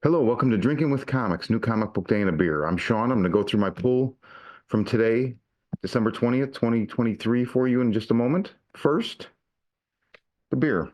Hello, welcome to Drinking with Comics, New Comic Book Day and a Beer. I'm Sean. I'm going to go through my pull from today, December 20th, 2023, for you in just a moment. First, the beer.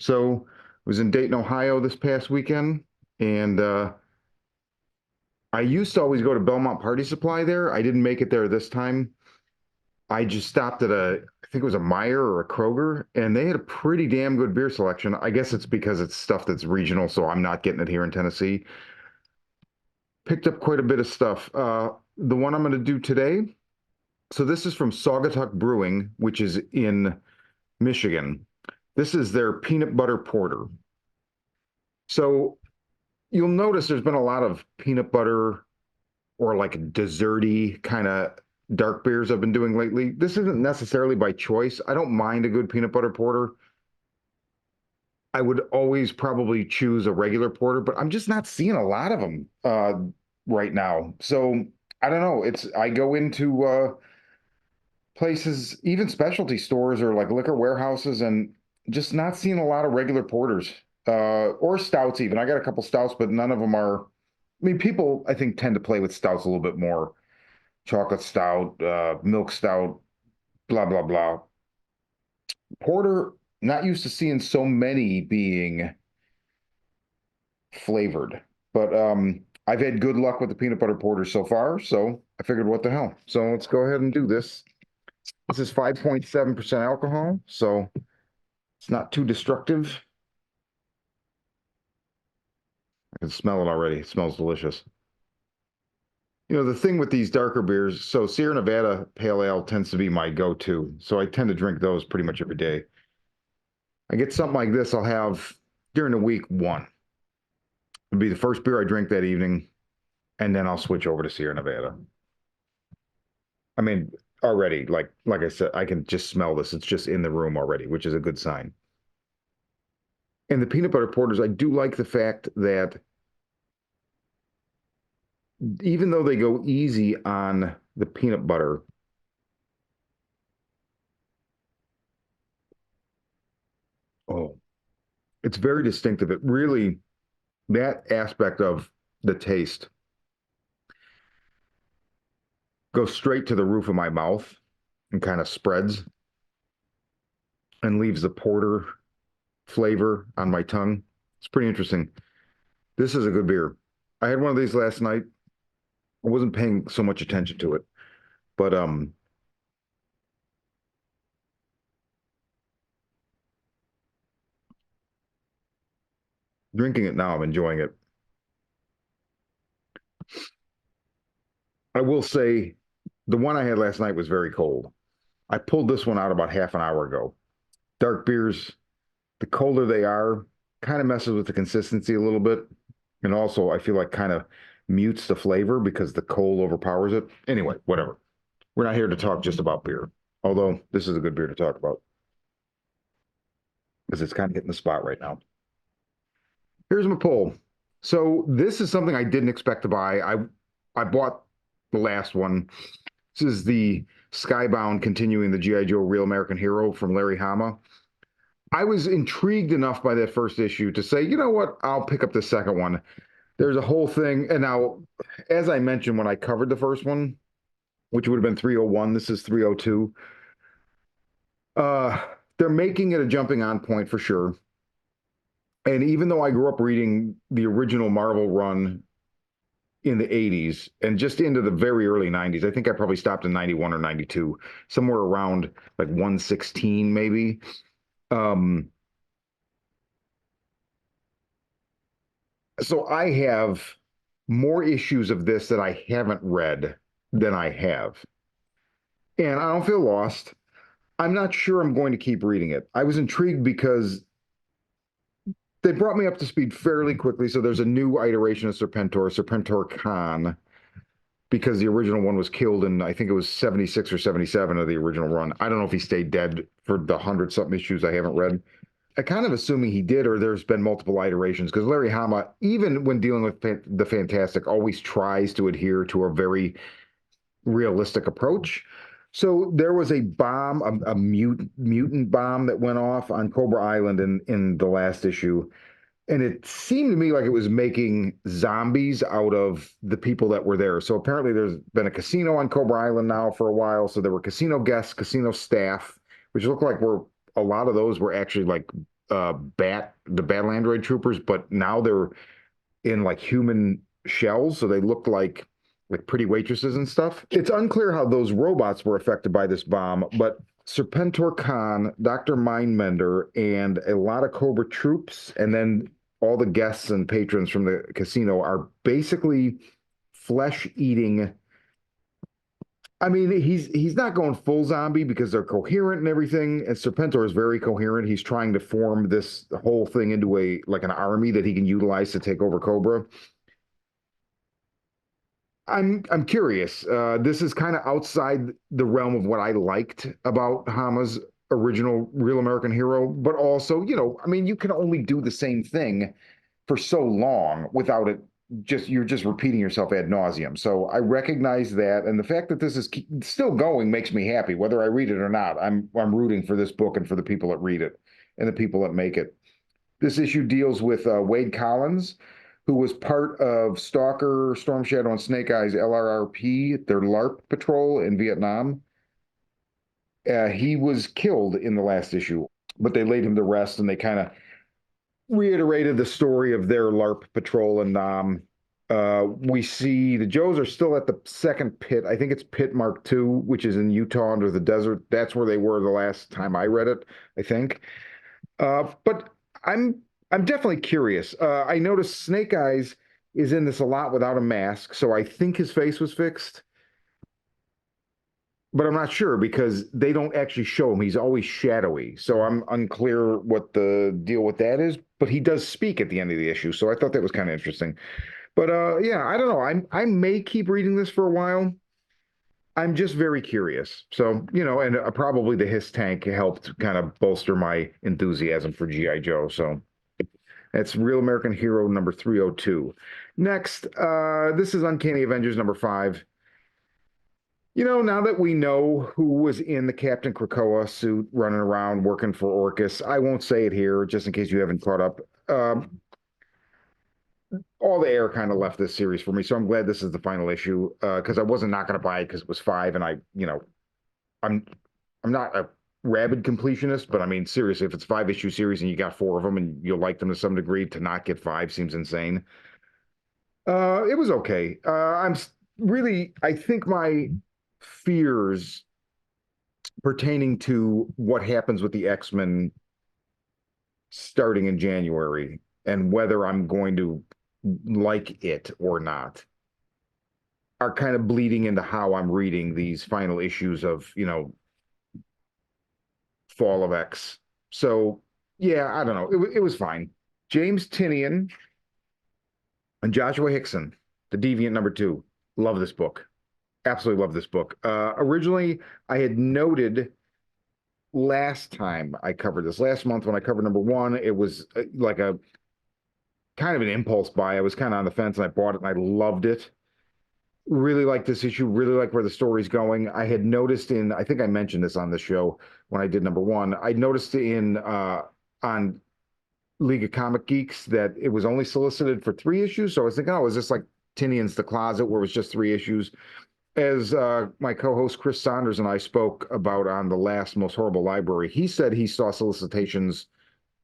So, I was in Dayton, Ohio this past weekend, and I used to always go to Belmont Party Supply there. I didn't make it there this time. I just stopped at I think it was a Meyer or a Kroger, and they had a pretty damn good beer selection. I guess it's because it's stuff that's regional, so I'm not getting it here in Tennessee. Picked up quite a bit of stuff. The one I'm going to do today, so this is from Saugatuck Brewing, which is in Michigan. This is their peanut butter porter. So you'll notice there's been a lot of peanut butter or like desserty kind of dark beers I've been doing lately. This isn't necessarily by choice. I don't mind a good peanut butter porter. I would always probably choose a regular porter, but I'm just not seeing a lot of them right now. So I don't know. I go into places, even specialty stores or like liquor warehouses, and just not seeing a lot of regular porters or stouts even. I got a couple stouts, but none of them are. I mean, people I think tend to play with stouts a little bit more. Chocolate stout, milk stout, blah blah blah. Porter, not used to seeing so many being flavored, but I've had good luck with the peanut butter porter so far, so I figured what the hell. So let's go ahead and do this. This is 5.7% alcohol, so it's not too destructive. I can smell it already. It smells delicious. You know, the thing with these darker beers, so Sierra Nevada Pale Ale tends to be my go-to. So I tend to drink those pretty much every day. I get something like this, I'll have during the week one. It'll be the first beer I drink that evening, and then I'll switch over to Sierra Nevada. I mean, already, like I said, I can just smell this. It's just in the room already, which is a good sign. And the peanut butter porters, I do like the fact that even though they go easy on the peanut butter, oh, it's very distinctive. It really, that aspect of the taste goes straight to the roof of my mouth and kind of spreads and leaves the porter flavor on my tongue. It's pretty interesting. This is a good beer. I had one of these last night. I wasn't paying so much attention to it, but drinking it now, I'm enjoying it. I will say the one I had last night was very cold. I pulled this one out about half an hour ago. Dark beers, the colder they are, kind of messes with the consistency a little bit. And also, I feel like kind of mutes the flavor because the cold overpowers it. Anyway, whatever. We're not here to talk just about beer, although this is a good beer to talk about because it's kind of hitting the spot right now. Here's my poll. So this is something I didn't expect to buy. I bought the last one. This is the Skybound continuing the G.I. Joe Real American Hero from Larry Hama. I was intrigued enough by that first issue to say, you know what, I'll pick up the second one. There's a whole thing. And now, as I mentioned when I covered the first one, which would have been 301, this is 302. Uh, they're making it a jumping on point for sure. And even though I grew up reading the original Marvel run in the 80s and just into the very early 90s, I think I probably stopped in 91 or 92, somewhere around like 116 maybe. Um, so I have more issues of this that I haven't read than I have. And I don't feel lost. I'm not sure I'm going to keep reading it. I was intrigued because they brought me up to speed fairly quickly. So there's a new iteration of Serpentor, Serpentor Khan, because the original one was killed in, I think it was 76 or 77 of the original run. I don't know if he stayed dead for the 100-something issues I haven't read. I kind of assuming he did, or there's been multiple iterations, because Larry Hama, even when dealing with the Fantastic, always tries to adhere to a very realistic approach. So there was a bomb, a mutant bomb that went off on Cobra Island in the last issue. And it seemed to me like it was making zombies out of the people that were there. So apparently there's been a casino on Cobra Island now for a while. So there were casino guests, casino staff, which looked like were a lot of those were actually like the battle android troopers, but now they're in like human shells, so they looked like pretty waitresses and stuff. It's unclear how those robots were affected by this bomb, but Serpentor Khan, Dr. Mindmender, and a lot of Cobra troops, and then all the guests and patrons from the casino are basically flesh-eating. I mean, he's not going full zombie because they're coherent and everything. And Serpentor is very coherent. He's trying to form this whole thing into a like an army that he can utilize to take over Cobra. I'm curious. This is kind of outside the realm of what I liked about Hama's original Real American Hero, but also, I mean, you can only do the same thing for so long without it you're just repeating yourself ad nauseum. So I recognize that, and the fact that this is still going makes me happy, whether I read it or not. I'm rooting for this book and for the people that read it and the people that make it. This issue deals with Wade Collins, who was part of Stalker, Storm Shadow, and Snake Eyes LRRP, their LARP patrol in Vietnam. He was killed in the last issue, but they laid him to rest and they kind of reiterated the story of their LARP patrol in Nam. We see the Joes are still at the second pit. I think it's Pit Mark II, which is in Utah under the desert. That's where they were the last time I read it, I think. But I'm definitely curious. I noticed Snake Eyes is in this a lot without a mask, so I think his face was fixed, but I'm not sure because they don't actually show him. He's always shadowy, so I'm unclear what the deal with that is. But he does speak at the end of the issue, so I thought that was kind of interesting. But yeah, I don't know. I may keep reading this for a while. I'm just very curious. So, and probably the Hiss tank helped kind of bolster my enthusiasm for G.I. Joe. So that's Real American Hero number 302. Next, this is Uncanny Avengers number 5. Now that we know who was in the Captain Krakoa suit running around working for Orcus, I won't say it here just in case you haven't caught up. All the air kind of left this series for me, so I'm glad this is the final issue because I wasn't not going to buy it because it was 5, and I'm I'm not a rabid completionist, but I mean seriously, if it's 5 issue series and you got 4 of them and you'll like them to some degree, to not get 5 seems insane. It was okay. I think my fears pertaining to what happens with the X-Men starting in January and whether I'm going to like it or not are kind of bleeding into how I'm reading these final issues of, Fall of X. So, yeah, I don't know. It was fine. James Tinian and Joshua Hickson, The Deviant number 2. Love this book. Absolutely love this book. Originally, I had noted last time I covered this, last month when I covered number 1, it was like a kind of an impulse buy. I was kind of on the fence and I bought it and I loved it. Really like this issue, really like where the story's going. I had noticed I think I mentioned this on the show when I did number 1. I noticed on League of Comic Geeks that it was only solicited for 3 issues. So I was thinking, oh, is this like Tinian's The Closet where it was just 3 issues? As my co-host Chris Saunders and I spoke about on the last Most Horrible Library, he said he saw solicitations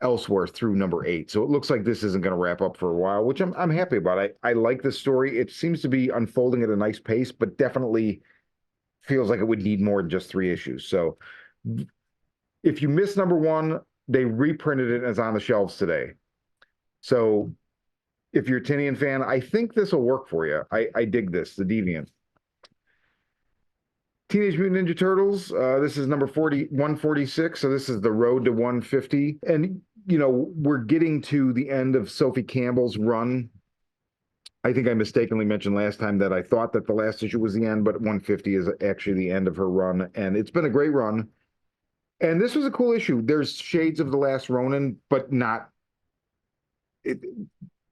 elsewhere through number 8. So it looks like this isn't going to wrap up for a while, which I'm happy about. I like this story. It seems to be unfolding at a nice pace, but definitely feels like it would need more than just 3 issues. So if you missed number 1, they reprinted it as on the shelves today. So if you're a Tinian fan, I think this will work for you. I dig this, The Deviant. Teenage Mutant Ninja Turtles. This is number 146. So this is the road to 150. And, we're getting to the end of Sophie Campbell's run. I think I mistakenly mentioned last time that I thought that the last issue was the end, but 150 is actually the end of her run. And it's been a great run. And this was a cool issue. There's shades of The Last Ronin, but not. It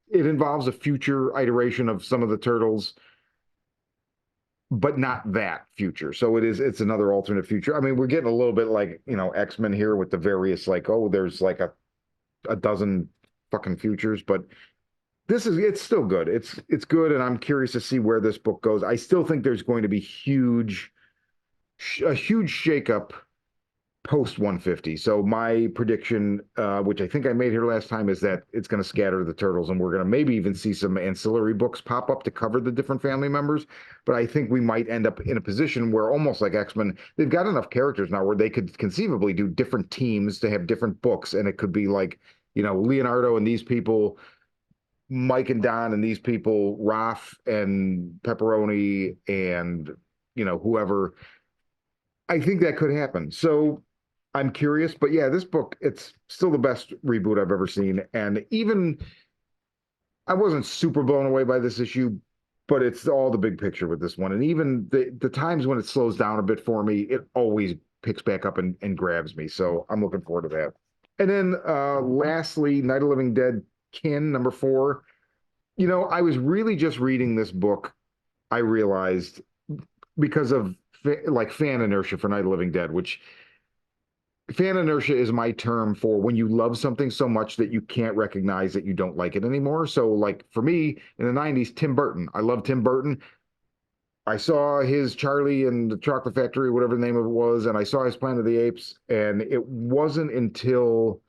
involves a future iteration of some of the Turtles, but not that future. So it's another alternate future. I mean, we're getting a little bit like, X-Men here with the various like, oh, there's like a dozen fucking futures, but it's still good. It's good, and I'm curious to see where this book goes. I still think there's going to be a huge shakeup post 150. So my prediction, which I think I made here last time, is that it's going to scatter the turtles, and we're going to maybe even see some ancillary books pop up to cover the different family members. But I think we might end up in a position where, almost like X-Men, they've got enough characters now where they could conceivably do different teams to have different books, and it could be like, Leonardo and these people, Mike and Don and these people, Raph and Pepperoni, and whoever. I think that could happen. So I'm curious, but yeah, this book, it's still the best reboot I've ever seen. And even I wasn't super blown away by this issue, but it's all the big picture with this one. And even the times when it slows down a bit for me, it always picks back up and grabs me. So I'm looking forward to that. And then lastly, Night of Living Dead Kin #4. I was really just reading this book, I realized, because of like fan inertia for Night of the Living Dead, which fan inertia is my term for when you love something so much that you can't recognize that you don't like it anymore. So like for me in the 90s, Tim Burton, I love Tim Burton. I saw his Charlie and the Chocolate Factory, whatever the name of it was, and I saw his Planet of the Apes, and it wasn't until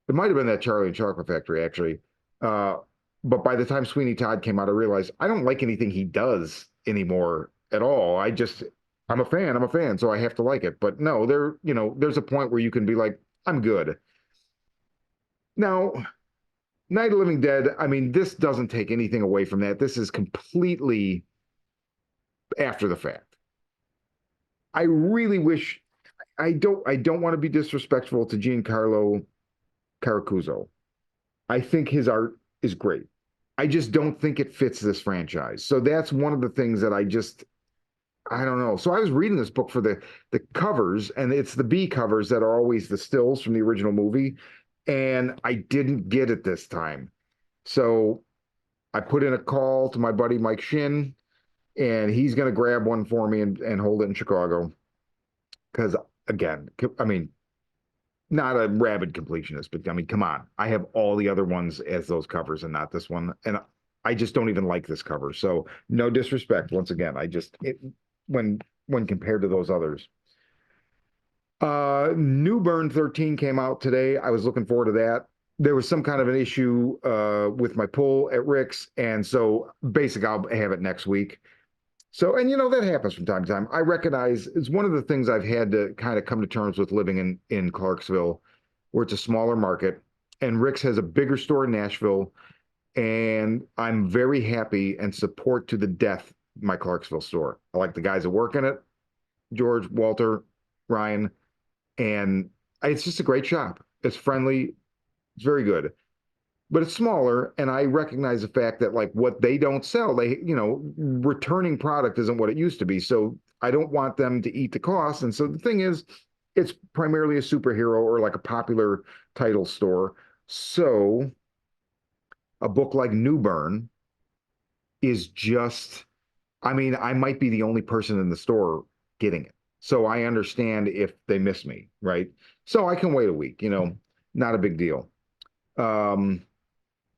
it might have been that Charlie and Chocolate Factory, actually. Uh, but by the time Sweeney Todd came out, I realized I don't like anything he does anymore at all. I'm a fan. I'm a fan, so I have to like it. But no, there's a point where you can be like, I'm good. Now, Night of the Living Dead, I mean, this doesn't take anything away from that. This is completely after the fact. I really wish I don't want to be disrespectful to Giancarlo Caracuzzo. I think his art is great. I just don't think it fits this franchise. So that's one of the things that I don't know. So I was reading this book for the covers, and it's the B covers that are always the stills from the original movie, and I didn't get it this time. So I put in a call to my buddy Mike Shin, and he's going to grab one for me and hold it in Chicago. Because again, I mean, not a rabid completionist, but I mean, come on. I have all the other ones as those covers and not this one. And I just don't even like this cover. So no disrespect. Once again, when compared to those others. New Burn 13 came out today. I was looking forward to that. There was some kind of an issue with my pull at Rick's, and so basically I'll have it next week. So, and that happens from time to time. I recognize it's one of the things I've had to kind of come to terms with living in Clarksville, where it's a smaller market, and Rick's has a bigger store in Nashville, and I'm very happy and support to the death my Clarksville store. I like the guys that work in it, George, Walter, Ryan, and it's just a great shop. It's friendly, it's very good, but it's smaller, and I recognize the fact that like what they don't sell, returning product isn't what it used to be. So I don't want them to eat the cost. And so the thing is, it's primarily a superhero or like a popular title store. So a book like New Burn is just, I mean, I might be the only person in the store getting it. So I understand if they miss me, right? So I can wait a week, not a big deal. Um,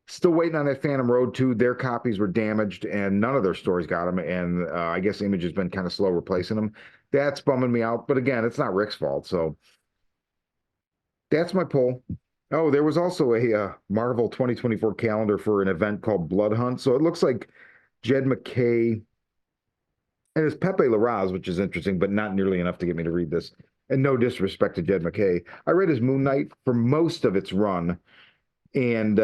Still waiting on that Phantom Road 2. Their copies were damaged and none of their stores got them. And I guess Image has been kind of slow replacing them. That's bumming me out. But again, it's not Rick's fault. So that's my pull. Oh, there was also a Marvel 2024 calendar for an event called Blood Hunt. So it looks like Jed MacKay and it's Pepe Larraz, which is interesting, but not nearly enough to get me to read this. And no disrespect to Jed MacKay. I read his Moon Knight for most of its run. And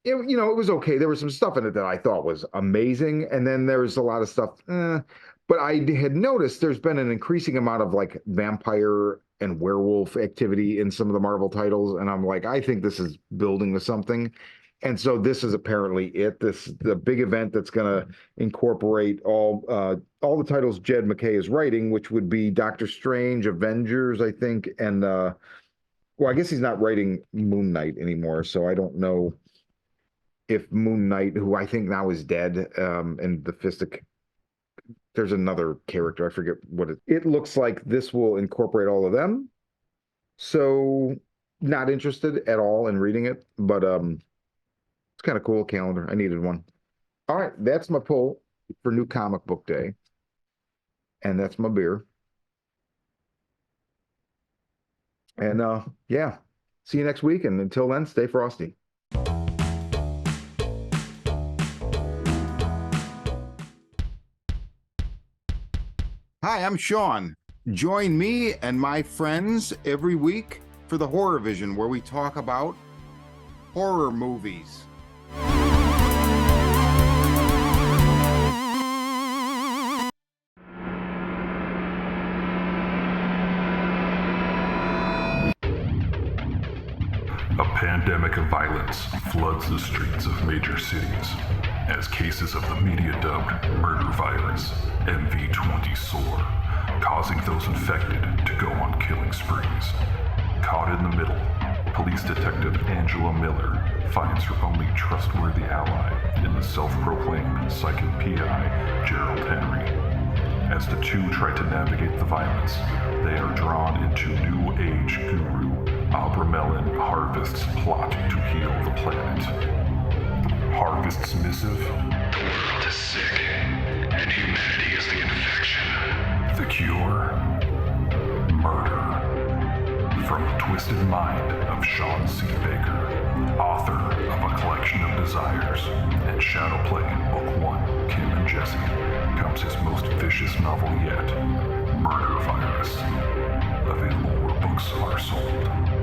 it was okay. There was some stuff in it that I thought was amazing, and then there was a lot of stuff. But I had noticed there's been an increasing amount of like vampire and werewolf activity in some of the Marvel titles, and I'm like, I think this is building to something. And so this is apparently it. The big event that's going to incorporate all the titles Jed MacKay is writing, which would be Doctor Strange, Avengers, I think, and well, I guess he's not writing Moon Knight anymore, so I don't know if Moon Knight, who I think now is dead, and the Fistic, there's another character, I forget what it looks like this will incorporate all of them. So not interested at all in reading it, but it's kind of cool calendar. I needed one. All right, that's my pull for New Comic Book Day, and that's my beer. And yeah, see you next week, and until then, stay frosty. Hi, I'm Sean. Join me and my friends every week for the Horror Vision, where we talk about horror movies. A pandemic of violence floods the streets of major cities as cases of the media-dubbed murder virus, MV20, soar, causing those infected to go on killing sprees. Caught in the middle, police detective Angela Miller finds her only trustworthy ally in the self-proclaimed psychic PI, Gerald Henry. As the two try to navigate the violence, they are drawn into New Age guru Abramelin Harvest's plot to heal the planet. Harvest's missive: the world is sick, and humanity is the infection. The cure: murder. From the twisted mind of Sean C. Baker, author of A Collection of Desires and Shadowplay Book 1, Kim and Jesse, comes his most vicious novel yet, Murder Virus. Available where books are sold.